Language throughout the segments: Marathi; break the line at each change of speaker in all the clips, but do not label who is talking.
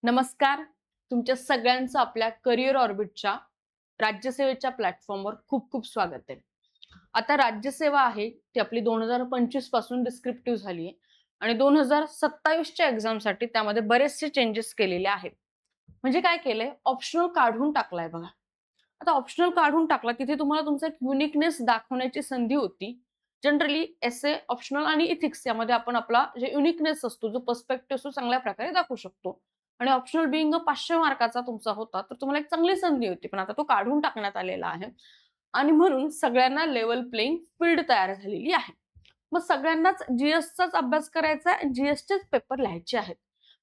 नमस्कार. तुमच्या सगळ्यांचं आपल्या करिअर ऑर्बिटच्या राज्यसेवेच्या प्लॅटफॉर्मवर खूप खूप स्वागत आहे. आता राज्यसेवा आहे ती आपली 2025 पासून डिस्क्रिप्टिव्ह झाली आहे आणि 2027च्या एक्झामसाठी त्यामध्ये बरेचसे चेंजेस केलेले आहेत. म्हणजे काय केलंय, ऑप्शनल काढून टाकलाय बघा. आता ऑप्शनल काढून टाकला तिथे तुम्हाला तुमचा एक युनिकनेस दाखवण्याची संधी होती. जनरली एसे, ऑप्शनल आणि इथिक्स यामध्ये आपण आपला जे युनिकनेस असतो, जो पर्स्पेक्टिव्ह असतो चांगल्या प्रकारे दाखवू शकतो. आणि ऑप्शनल बिंग 500 मार्काचा तुमचा होता, तर तुम्हाला एक चांगली संधी होती. पण आता तो काढून टाकण्यात आलेला आहे आणि म्हणून सगळ्यांना लेव्हल प्लेइंग फील्ड तयार झालेली आहे. मग सगळ्यांनाच जीएसचाच अभ्यास करायचा आहे, जीएसचेच पेपर लिहायचे आहेत.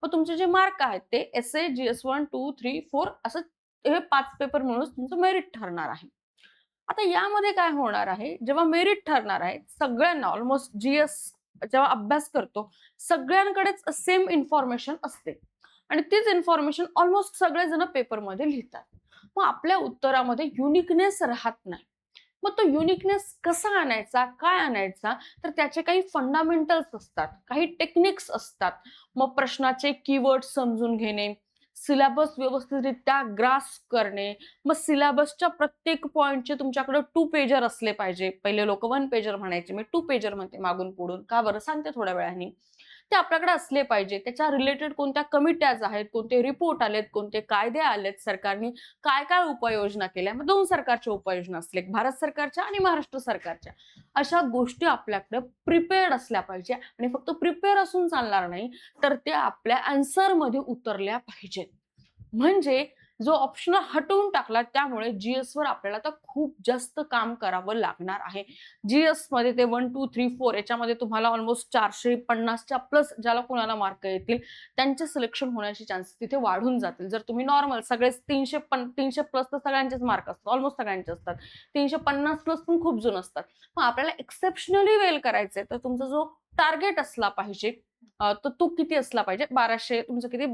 मग तुमचे जे मार्क आहेत ते एसए, जीएस 1, 2, 3, 4 असं हे 5 पेपर मिळून तुमचं मेरिट ठरणार आहे. आता यामध्ये काय होणार आहे, जेव्हा मेरिट ठरणार आहे, सगळ्यांना ऑलमोस्ट जीएस जेव्हा अभ्यास करतो, सगळ्यांकडेच सेम इन्फॉर्मेशन असते आणि तीच इन्फॉर्मेशन ऑलमोस्ट सगळेजण पेपरमध्ये लिहितात. मग आपल्या उत्तरामध्ये युनिकनेस राहत नाही. मग तो युनिकनेस कसा आणायचा, काय आणायचा? तर त्याचे काही फंडामेंटल्स असतात, काही टेक्निक्स असतात. मग प्रश्नाचे कीवर्ड समजून घेणे, सिलेबस व्यवस्थितरित्या ग्रास्प करणे, मग सिलेबसच्या प्रत्येक पॉइंटचे तुमच्याकडे 2 पेजर असले पाहिजे. पहिले लोकं 1 पेजर म्हणायचे, मी 2 पेजर म्हणते मागून पुढून. का बरं? सांगते थोड्या वेळाने. ते आपल्याकडे असले पाहिजे. त्याच्या रिलेटेड कोणत्या कमिट्याज आहेत, कोणते रिपोर्ट आलेत, कोणते कायदे आलेत, सरकारने काय-काय उपाययोजना केल्या. मग 2 सरकारच्या उपाययोजना असल्या, एक भारत सरकारच्या आणि महाराष्ट्र सरकारच्या. अशा गोष्टी आपल्याकडे प्रिपेअर्ड असल्या पाहिजे आणि फक्त प्रिपेअर असून चालणार नाही, तर ते आपल्या आन्सरमध्ये उतरल्या पाहिजेत. म्हणजे जो ऑप्शनल हटवून टाकला त्यामुळे जीएसवर आपल्याला आता खूप जास्त काम करावं लागणार आहे. जीएसमध्ये ते 1, 2, 3, 4 याच्यामध्ये तुम्हाला ऑलमोस्ट 450च्या प्लस ज्याला कोणाला मार्क येतील, त्यांचे सिलेक्शन होण्याचे चान्सेस तिथे वाढून जातील. जर तुम्ही नॉर्मल सगळेच 300 प्लस तर सगळ्यांचेच मार्क असतात, ऑलमोस्ट सगळ्यांचे असतात. 350 प्लस पण खूप जण असतात. मग आपल्याला एक्सेप्शनली वेल करायचंय, तर तुमचा जो टार्गेट असला पाहिजे, तर तो किती असला पाहिजे? 1200 तुमचं किती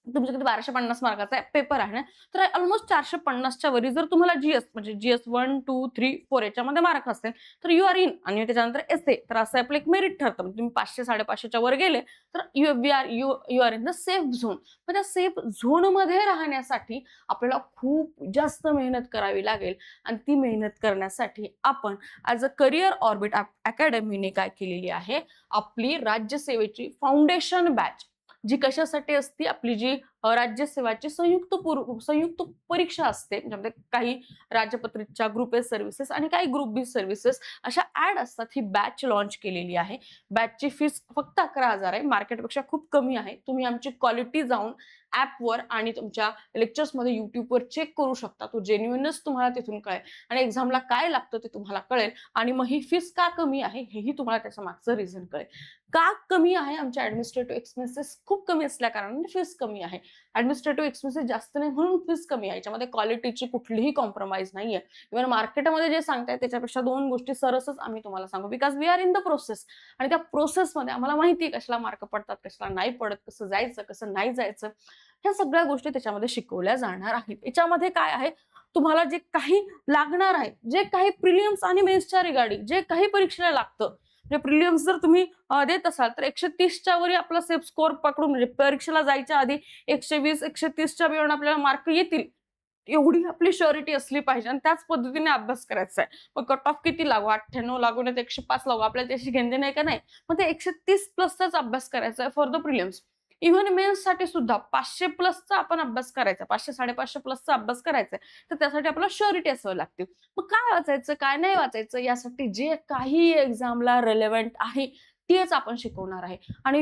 1250 मार्काचा पेपर आहे ना, तर ऑलमोस्ट 450च्या वरी जर तुम्हाला जीएस म्हणजे जीएस 1, 2, 3, 4 याच्यामध्ये मार्क असेल, तर यू आर इन आणि त्याच्यानंतर एसे तर असं आपलं एक मेरिट ठरतं. म्हणजे तुम्ही 500, 550च्या वर गेले, तर you R in the safe zone. मग त्या सेफ झोनमध्ये राहण्यासाठी आपल्याला खूप जास्त मेहनत करावी लागेल आणि ती मेहनत करण्यासाठी आपण ॲज अ करियर ऑर्बिट अकॅडमीने काय केलेली आहे, आपली राज्यसेवेची फाउंडेशन बॅच जी कशासाठी असते, आपली जी राज्यसेवाची संयुक्त परीक्षा असते. ज्यामध्ये काही राजपत्रितच्या ग्रुप ए सर्व्हिसेस आणि काही ग्रुप बी सर्व्हिसेस अशा ॲड असतात. ही बॅच लॉन्च केलेली आहे. बॅचची फीस फक्त 11,000 आहे. मार्केटपेक्षा खूप कमी आहे. तुम्ही आमची क्वालिटी जाऊन ॲपवर आणि तुमच्या लेक्चर्समध्ये YouTubeवर चेक करू शकता. तो जेन्युइनच तुम्हाला तिथून कळेल आणि एक्झामला काय लागतं ते तुम्हाला कळेल आणि मग ही फीस का कमी आहे हेही तुम्हाला त्याच्या मागचं रिझन कळेल. का कमी आहे? आमच्या ॲडमिनिस्ट्रेटिव्ह एक्सपेन्सेस खूप कमी असल्या कारणाने फीस कमी आहे. ॲडमिनिस्ट्रेटिव्ह एक्सपेन्सेस जास्त नाही म्हणून फीस कमी आहे. याच्यामध्ये क्वालिटीची कुठलीही कॉम्प्रोमाईज नाहीये. इव्हन मार्केटमध्ये जे सांगताय त्याच्यापेक्षा 2 गोष्टी सरसच आम्ही तुम्हाला सांगू because we are in the process आणि त्या प्रोसेसमध्ये आम्हाला माहिती आहे कशाला मार्क पडतात, कशाला नाही पडत, कसं जायचं, कसं नाही जायचं. ह्या सगळ्या गोष्टी त्याच्यामध्ये शिकवल्या जाणार आहेत. याच्यामध्ये काय आहे, तुम्हाला जे काही लागणार आहे, जे काही प्रिलिम्स आणि मेन्सच्या रिगार्डिंग जे काही परीक्षेला लागतं, म्हणजे प्रिलिम्स जर तुम्ही देत असाल तर 130च्या वरी आपला सेफ स्कोर पकडून म्हणजे परीक्षेला जायच्या आधी 120, 130च्या बियॉन्ड आपल्याला मार्क येतील. एवढी आपली शुअरिटी असली पाहिजे आणि त्याच पद्धतीने अभ्यास करायचा आहे. मग कट ऑफ किती लागू? 98 लागू नाहीतर 105 लागू. आपल्याला त्याची घेणं नाही का नाही. मग ते 130 प्लसचाच अभ्यास करायचा आहे फॉर द प्रिलिम्स. इव्हन मेन्ससाठी सुद्धा 500 प्लसचा आपण अभ्यास करायचा. 500, 550 प्लसचा अभ्यास करायचा तर त्यासाठी आपल्याला शुअरिटी असावी लागते. मग काय वाचायचं, काय नाही वाचायचं यासाठी जे काही एक्झामला रिलेव्हंट आहे तेच आपण शिकवणार आहे आणि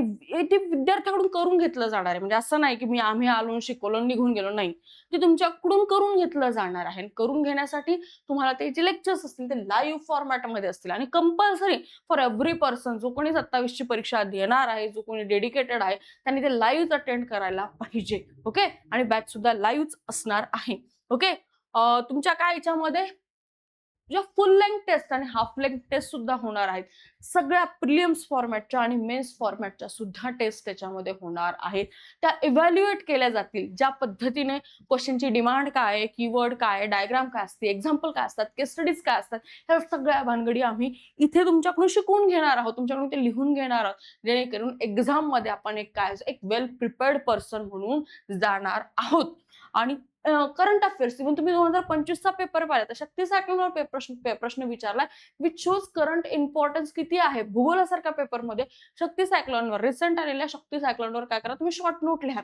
ते विद्यार्थ्याकडून करून घेतलं जाणार आहे. म्हणजे असं नाही की आम्ही आलो, शिकवलं, निघून गेलो. नाही. ते तुमच्याकडून करून घेतलं जाणार आहे. आणि करून घेण्यासाठी तुम्हाला ते जे लेक्चर्स असतील ते लाईव्ह फॉर्मॅटमध्ये असतील आणि कंपल्सरी फॉर एव्हरी पर्सन जो कोणी 27ची परीक्षा देणार आहे, जो कोणी डेडिकेटेड आहे, त्यांनी ते लाईव्हच अटेंड करायला पाहिजे. ओके? आणि बॅच सुद्धा लाईव्हच असणार आहे. ओके? तुमच्या काय याच्यामध्ये ज्या फुल लेंथ टेस्ट आणि हाफ लेंथ टेस्ट सुद्धा होणार आहेत. सगळ्या प्रिलिम्स फॉर्मॅटच्या आणि मेन्स फॉर्मॅटच्या सुद्धा टेस्ट त्याच्यामध्ये होणार आहेत. त्या इव्हॅल्युएट केल्या जातील. ज्या पद्धतीने क्वेश्चनची डिमांड काय आहे, कीवर्ड काय आहे, डायग्राम काय असते, एक्झाम्पल काय असतात, केस स्टडीज काय असतात, ह्या सगळ्या भानगडी आम्ही इथे तुमच्याकडून शिकून घेणार आहोत, तुमच्याकडून ते लिहून घेणार आहोत, जेणेकरून एक्झाम मध्ये आपण एक वेल प्रिपेअर्ड पर्सन म्हणून जाणार आहोत. आणि करंट अफेअर्स इव्हन तुम्ही 2025चा पेपर पाहिला तर शक्ती सायक्लोनवर प्रश्न विचारला विच शोज करंट इम्पॉर्टन्स किती आहे. भूगोलासारख्या पेपरमध्ये शक्ती सायक्लोनवर रिसेंट आलेल्या शक्ती सायक्लोनवर काय करा, तुम्ही शॉर्ट नोट लिहा.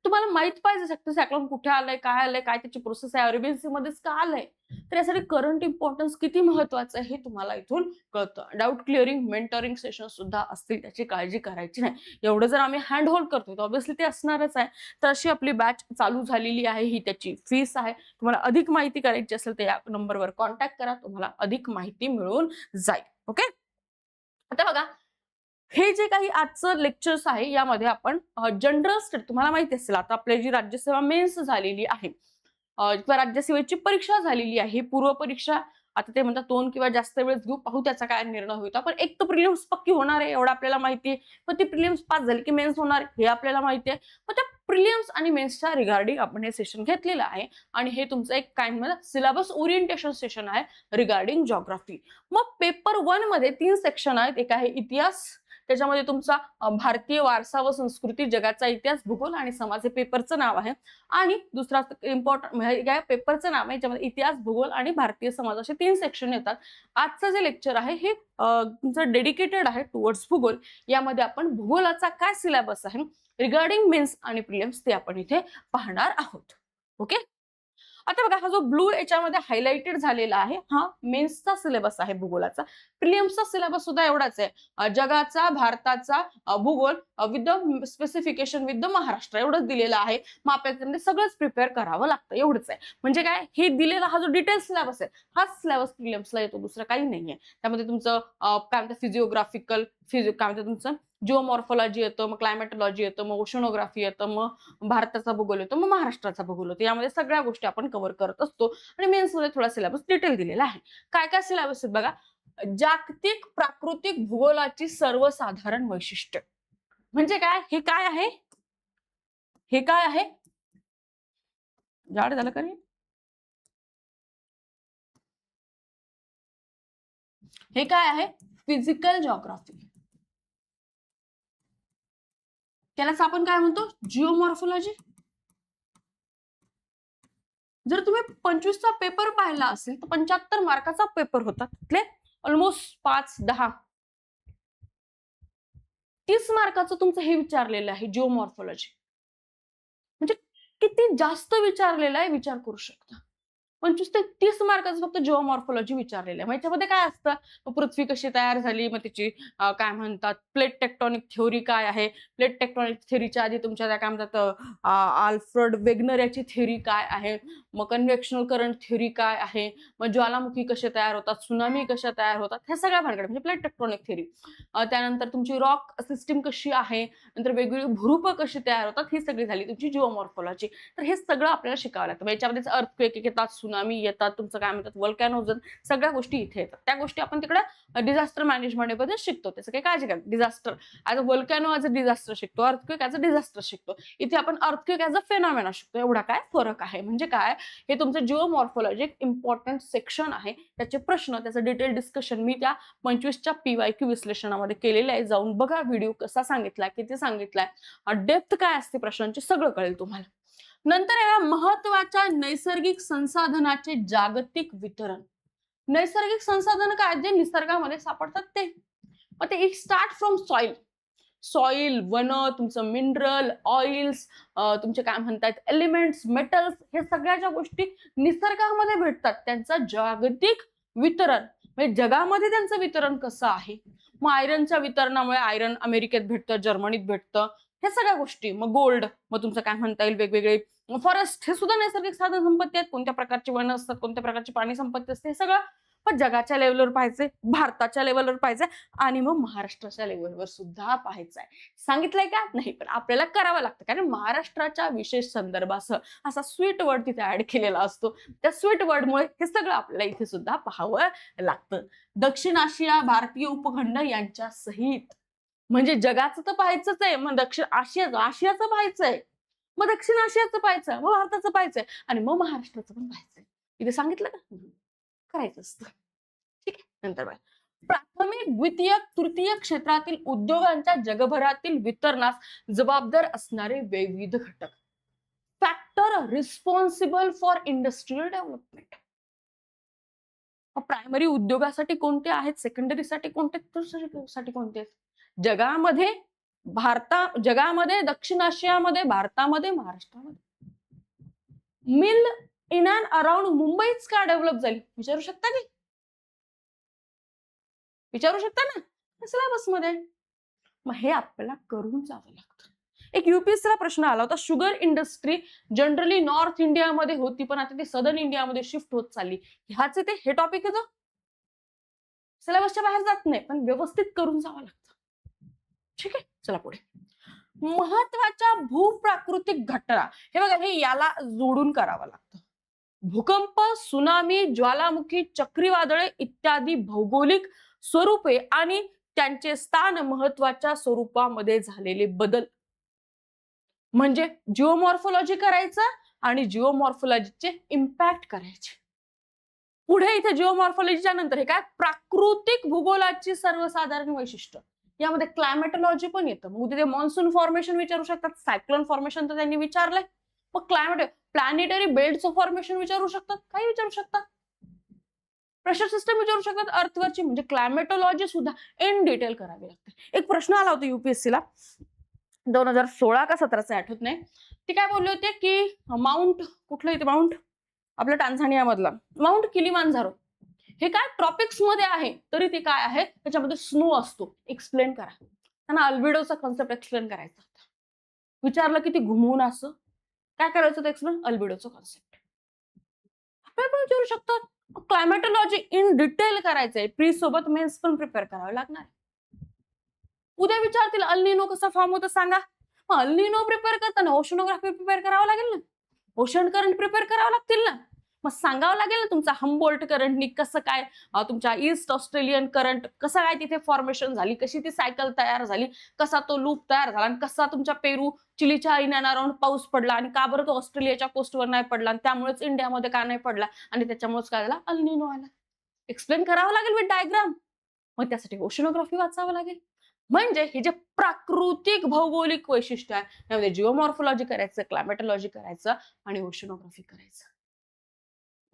तुम्हाला माहित पाहिजे शक्ती सायक्लोन कुठे आलंय, काय त्याची प्रोसेस आहे, अरेबियन सी मध्येच का आलंय, तर यासाठी करंट इम्पॉर्टन्स किती महत्वाचं आहे हे तुम्हाला इथून कळतं. डाऊट क्लिअरिंग मेंटरिंग सेशन सुद्धा असतील, त्याची काळजी करायची नाही. एवढं जर आम्ही हँड होल्ड करतोय तर ऑब्व्हियसली ते असणारच आहे. तर अशी आपली बॅच चालू झालेली आहे, ही त्याची फीस आहे. तुम्हाला अधिक माहिती करायची असेल तर या नंबरवर कॉन्टॅक्ट करा, तुम्हाला अधिक माहिती मिळून जाईल. ओके, आता बघा हे जे काही आजचं लेक्चर्स आहे यामध्ये आपण जनरल स्टडी, तुम्हाला माहिती असेल आता आपली जी राज्यसेवा मेन्स झालेली आहे किंवा राज्यसेवेची परीक्षा झालेली आहे, पूर्व परीक्षा, आता ते म्हणतात 2 किंवा जास्त वेळेस घेऊ, पाहू त्याचा काय निर्णय होता. पण एक तर प्रिलिम्स पक्की होणार आहे एवढं आपल्याला माहिती आहे. पण ती प्रिलिम्स पास झाली की मेन्स होणार हे आपल्याला माहिती आहे. पण त्या प्रिलिम्स आणि मेन्सच्या रिगार्डिंग आपण हे सेशन घेतलेलं आहे आणि हे तुमचं एक काय म्हणतात सिलेबस ओरिएंटेशन सेशन आहे रिगार्डिंग जॉग्राफी. मग पेपर 1 मध्ये 3 सेक्शन आहेत. एक आहे इतिहास, त्याच्यामध्ये तुमचा भारतीय वारसा व संस्कृती, जगाचा इतिहास, भूगोल आणि समाज हे पेपरचं नाव आहे. आणि दुसरा इम्पॉर्टंट म्हणजे पेपरचं नाव आहे ज्यामध्ये इतिहास, भूगोल आणि भारतीय समाज असे 3 सेक्शन येतात. आजचं जे लेक्चर आहे हे तुमचं डेडिकेटेड आहे टुवर्ड्स भूगोल. यामध्ये आपण भूगोलाचा काय सिलेबस आहे रिगार्डिंग मेन्स आणि प्रिलिम्स ते आपण इथे पाहणार आहोत. ओके, आता बघा हा जो ब्लू याच्यामध्ये हायलाइटेड झालेला आहे हा मेन्सचा सिलेबस आहे भूगोलाचा. प्रिलिम्सचा सिलेबस सुद्धा एवढाच आहे, जगाचा, भारताचा भूगोल with the specification with the Maharashtra एवढंच दिलेलं आहे. मग आपल्याला सगळंच प्रिपेअर करावं लागतं, एवढंच आहे. म्हणजे काय, हे दिलेला हा जो डिटेल सिलेबस आहे हाच सिलेबस प्रिलिम्सला येतो, दुसरं काही नाहीये. त्यामध्ये तुमचं काय म्हणतात फिजिओग्राफिकल, काय म्हणतात तुमचं जिओमॉर्फॉलॉजी येतं, मग क्लायमेटॉलॉजी येतं, मग ओशनोग्राफी येतं, मग भारताचा भूगोल येतो, मग महाराष्ट्राचा भूगोल येतो. यामध्ये सगळ्या गोष्टी आपण कव्हर करत असतो. आणि मेन्स मध्ये थोडा सिलेबस डिटेल दिलेला आहे. काय काय सिलेबस आहेत बघा. जागतिक प्राकृतिक भूगोलाची सर्वसाधारण वैशिष्ट्य म्हणजे काय, हे काय आहे, हे काय आहे, जाड झालं का रे, हे काय आहे फिजिकल जॉग्राफी, त्यालाच आपण काय म्हणतो जिओमॉर्फॉलॉजी. जर तुम्ही 25चा पेपर पाहिला असेल तर 75 मार्काचा पेपर होता, तिथले ऑलमोस्ट 5-10 30 मार्काचं तुमचं हे विचारलेलं आहे जिओमॉर्फॉलॉजी. म्हणजे किती जास्त विचारलेलं आहे विचार करू शकता. 25 ते 30 मार्काचं फक्त जिओमॉर्फॉलॉजी विचारलेलं आहे. मग याच्यामध्ये काय असतं, पृथ्वी कशी तयार झाली, मग त्याची काय म्हणतात प्लेट टेक्टॉनिक थ्योरी काय आहे, प्लेट टेक्टॉनिक थ्योरीच्या आधी तुमच्या त्या काय म्हणतात आल्फ्रेड वेगनर याची थ्योरी काय आहे, मग कन्व्हेक्शनल करंट थ्योरी काय आहे, मग ज्वालामुखी कसे तयार होतात, सुनामी कशा तयार होतात, ह्या सगळ्या भानगड्या म्हणजे प्लेट टेक्टॉनिक थ्योरी. त्यानंतर तुमची रॉक सिस्टीम कशी आहे, नंतर वेगवेगळी भूरूप कशी तयार होतात, ही सगळी झाली तुमची जिओमॉर्फॉलॉजी. तर हे सगळं आपल्याला शिकावं लागतं. याच्यामध्येच अर्थक्वेक येतात, सुनामी येतात, तुमचं काय म्हणतात व्हॉल्कॅनोज, सगळ्या गोष्टी इथे येतात. त्या गोष्टी आपण तिकडे डिझास्टर मॅनेजमेंट मध्ये शिकतो. त्याचं काही काळजी करा. Disaster as a volcano as a disaster शिकतो, अर्थक्वेक ऍज अ डिझास्टर शिकतो. इथे आपण अर्थक्वेक ऍज अ फेनॉमेना शिकतो. एवढा काय फरक आहे. म्हणजे काय, हे तुमचं जिओमॉर्फॉलॉजी एक इम्पॉर्टंट सेक्शन आहे. त्याचे प्रश्न, त्याचं डिटेल डिस्कशन मी त्या 25च्या PYQ विश्लेषणामध्ये केलेलं आहे. जाऊन बघा व्हिडिओ कसा सांगितलाय, किती सांगितलाय, डेप्थ काय असते प्रश्नांची, सगळं कळेल तुम्हाला. नंतर या महत्वाच्या नैसर्गिक संसाधनाचे जागतिक वितरण. नैसर्गिक संसाधन काय, जे निसर्गामध्ये सापडतात ते. मग ते स्टार्ट फ्रॉम सॉइल, वन, तुमचं मिनरल, ऑइल्स, तुमचे काय म्हणतात एलिमेंट्स, मेटल्स, हे सगळ्या ज्या गोष्टी निसर्गामध्ये भेटतात त्यांचं जागतिक वितरण, म्हणजे जगामध्ये त्यांचं वितरण कसं आहे. मग आयरनच्या वितरणामुळे आयरन अमेरिकेत भेटतं, जर्मनीत भेटतं, हे सगळ्या गोष्टी. मग गोल्ड, मग तुमचं काय म्हणता येईल वेगवेगळे फॉरेस्ट, हे सुद्धा नैसर्गिक साधन संपत्ती आहेत. कोणत्या प्रकारची वनं असतात, कोणत्या प्रकारची पाणी संपत्ती असते, हे सगळं पण जगाच्या लेवलवर पाहायचंय, भारताच्या लेवलवर पाहायचंय आणि मग महाराष्ट्राच्या लेवलवर सुद्धा पाहायचंय. सांगितलंय का? नाही, पण आपल्याला करावं लागतं कारण महाराष्ट्राच्या विशेष संदर्भासह असा स्वीट वर्ड तिथे ऍड केलेला असतो. त्या स्वीट वर्डमुळे हे सगळं आपल्याला इथे सुद्धा पाहावं लागतं. दक्षिण आशिया, भारतीय उपखंड यांच्या सहित म्हणजे जगाचं तर पाहायचंच आहे, मग दक्षिण आशियाचं पाहायचंय, मग दक्षिण आशियाचं पाहायचं, मग भारताचं पाहायचंय आणि मग महाराष्ट्राचं पण पाहायचंय. इथे सांगितलं का? करायचं असतं. ठीक आहे. नंतर बघा, प्राथमिक, द्वितीय, तृतीय क्षेत्रातील उद्योगांच्या जगभरातील वितरणास जबाबदार असणारे विविध घटक. Factor responsible for industrial development. Primary उद्योगासाठी कोणते आहेत, सेकंडरीसाठी कोणते, टर्शरीसाठी कोणते आहेत? जगामध्ये, दक्षिण आशियामध्ये, भारतामध्ये, महाराष्ट्रामध्ये. मिल इन अँड अराउंड मुंबईच का डेव्हलप झाली विचारू शकता की? विचारू शकता ना सिलेबस मध्ये. मग हे आपल्याला करून जावं लागतं. एक युपीएससीला प्रश्न आला होता, शुगर इंडस्ट्री जनरली नॉर्थ इंडियामध्ये होती पण आता ती सदर्न इंडियामध्ये शिफ्ट होत चालली. ह्याच ते हे टॉपिक येतो, सिलेबसच्या बाहेर जात नाही पण व्यवस्थित करून जावं लागतं. ठीक आहे, चला पुढे. महत्वाच्या भूप्राकृतिक घटना, हे बघा हे याला जोडून करावं लागतं. भूकंप, सुनामी, ज्वालामुखी, चक्रीवादळे इत्यादी भौगोलिक स्वरूपे आणि त्यांचे स्थान महत्वाच्या स्वरूपामध्ये झालेले बदल. म्हणजे जिओमॉर्फोलॉजी करायचं आणि जिओमॉर्फोलॉजीचे इम्पॅक्ट करायचे. पुढे इथे जिओमॉर्फोलॉजीच्या नंतर हे काय, प्राकृतिक भूगोलाची सर्वसाधारण वैशिष्ट्य. यामध्ये क्लायमेटोलॉजी पण येतं. मग तिथे मॉन्सून फॉर्मेशन विचारू शकतात, सायक्लोन फॉर्मेशन तर त्यांनी विचारलंय. मग क्लायमेट, प्लॅनेटरी बेल्टचं फॉर्मेशन विचारू शकतात, काही विचारू शकतात. प्रेशर सिस्टम विचारू शकतात अर्थवरची, म्हणजे क्लायमेटोलॉजी सुद्धा इन डिटेल करावी लागते. एक प्रश्न आला होता युपीएससीला 2016 का 17चा आठवत नाही. ती काय बोलले होते की माउंट, कुठलं इथे माउंट, आपलं टांझानिया मधला माउंट किलिमांजारो, हे काय ट्रॉपिक्स मध्ये आहे तरी ते काय आहे, त्याच्यामध्ये स्नो असतो. एक्सप्लेन करा. त्यांना अल्बिडोचा कॉन्सेप्ट एक्सप्लेन करायचा होता. विचारलं की ती घुमवून असं काय करायचं होतं एक्सप्लेन, अल्बिडोचा कॉन्सेप्ट. आपल्याला पण विचारू शकतात. क्लायमेटोलॉजी इन डिटेल करायचंय, प्री सोबत मेन्स पण प्रिपेअर करावं लागणार. उद्या विचारतील अल्निनो कसा फॉर्म होतं सांगा. मग अल्निनो प्रिपेअर करताना ओशनोग्राफी प्रिपेअर करावं लागेल ना, ओशन करंट प्रिपेअर करावं लागतील ना. मग सांगावं लागेल ना तुमचा हम्बोल्ट करंटनी कसं काय, तुमच्या ईस्ट ऑस्ट्रेलियन करंट कसं काय तिथे फॉर्मेशन झाली, कशी ती सायकल तयार झाली, कसा तो लूप तयार झाला आणि कसा तुमच्या पेरू चिलीच्या इन अँड अराउंड पाऊस पडला आणि का बरं तो ऑस्ट्रेलियाच्या कोस्टवर नाही पडला आणि त्यामुळेच इंडियामध्ये का नाही पडला आणि त्याच्यामुळेच काय झाला, अल्निनो आला. एक्सप्लेन करावं लागेल विथ डायग्राम. मग त्यासाठी ओशनोग्राफी वाचावं लागेल. म्हणजे हे जे प्राकृतिक भौगोलिक वैशिष्ट्य आहे त्यामध्ये जिओमॉर्फोलॉजी करायचं, क्लायमेटोलॉजी करायचं आणि ओशनोग्राफी करायचं.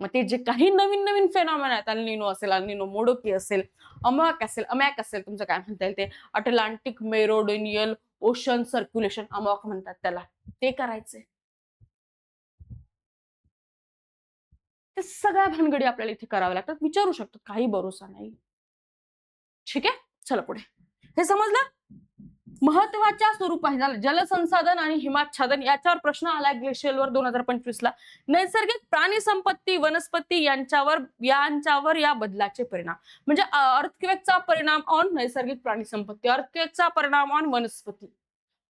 मग ते जे काही नवीन नवीन फेनॉमेना आहेत, अल्निनो असेल, अल्निनो मोडोकी असेल, अमॅक असेल, तुमचं काय म्हणता येईल ते अटलांटिक मेरोडिनियल ओशन सर्क्युलेशन, अमॉक म्हणतात त्याला, ते करायचंय. ते सगळ्या भानगडी आपल्याला इथे कराव्या लागतात. विचारू शकतात, काही भरोसा नाही. ठीक आहे, चला पुढे. हे समजलं. महत्वाच्या स्वरूपात जलसंसाधन आणि हिमाच्छादन याच्यावर प्रश्न आला ग्लेशियलवर 2025 ला. नैसर्गिक प्राणी संपत्ती, वनस्पती यांच्यावर या बदलाचे परिणाम, म्हणजे अर्थक्वेकचा परिणाम ऑन नैसर्गिक प्राणी संपत्ती, अर्थक्वेकचा परिणाम ऑन वनस्पती,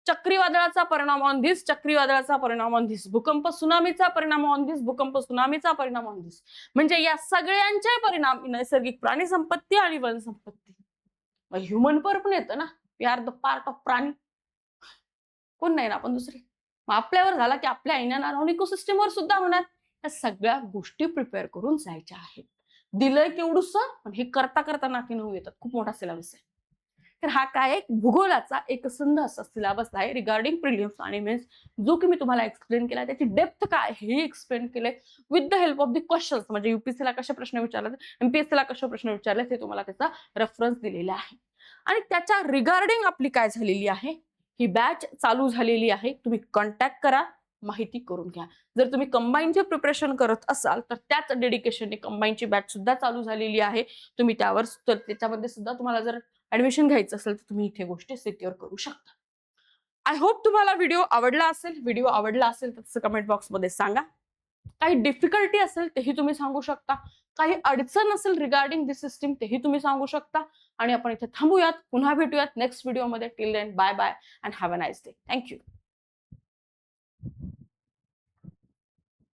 चक्रीवादळाचा परिणाम ऑन धिस, चक्रीवादळाचा परिणाम ऑन धिस, भूकंप सुनामीचा परिणाम ऑन धिस, भूकंप सुनामीचा परिणाम ऑन धिस. म्हणजे या सगळ्यांचे परिणाम नैसर्गिक प्राणी संपत्ती आणि वनसंपत्ती. ह्युमन पण येतं ना, we are the part of प्राणी, कोण नाही ना आपण दुसरे. मग आपल्यावर झाला की आपल्या इन अँड अराउंड इकोसिस्टमवर सुद्धा होणार. या सगळ्या गोष्टी प्रिपेअर करून जायच्या आहेत. दिलंय केवढूस पण हे करता करता नाकी नऊ येतात. खूप मोठा सिलेबस आहे. तर हा काय एक भूगोलाचा एक संध असा सिलेबस आहे रिगार्डिंग प्रिलिम्स आणि मेन्स, जो की मी तुम्हाला एक्सप्लेन केला. त्याची डेप्थ काय हे एक्सप्लेन केलंय with the help of the questions. म्हणजे युपीएससीला कशा प्रश्न विचारले, एमपीएससीला कशा प्रश्न विचारले, ते तुम्हाला त्याचा रेफरन्स दिलेला आहे. आणि त्याच्या रिगार्डिंग आपली काय झालेली आहे, ही बॅच चालू झालेली आहे. तुम्ही कॉन्टॅक्ट करा, माहिती करून घ्या. जर तुम्ही कंबाईनचे प्रिपरेशन करत असाल तर त्याच डेडिकेशनने कंबाईनची बॅच सुद्धा चालू झालेली आहे. तुम्ही त्याच्यामध्ये सुद्धा तुम्हाला जर ऍडमिशन घ्यायचं असेल तर तुम्ही इथे गोष्टी सिक्युअर करू शकता. आय होप तुम्हाला व्हिडिओ आवडला असेल. व्हिडिओ आवडला असेल तर कमेंट बॉक्समध्ये सांगा. काही डिफिकल्टी असेल तेही तुम्ही सांगू शकता, काही अडचण असेल रिगार्डिंग दिस सिस्टीम तेही तुम्ही सांगू शकता. आणि आपण इथे थांबूयात, पुन्हा भेटूयात नेक्स्ट व्हिडिओमध्ये. Till then bye bye and have a nice day. Thank you.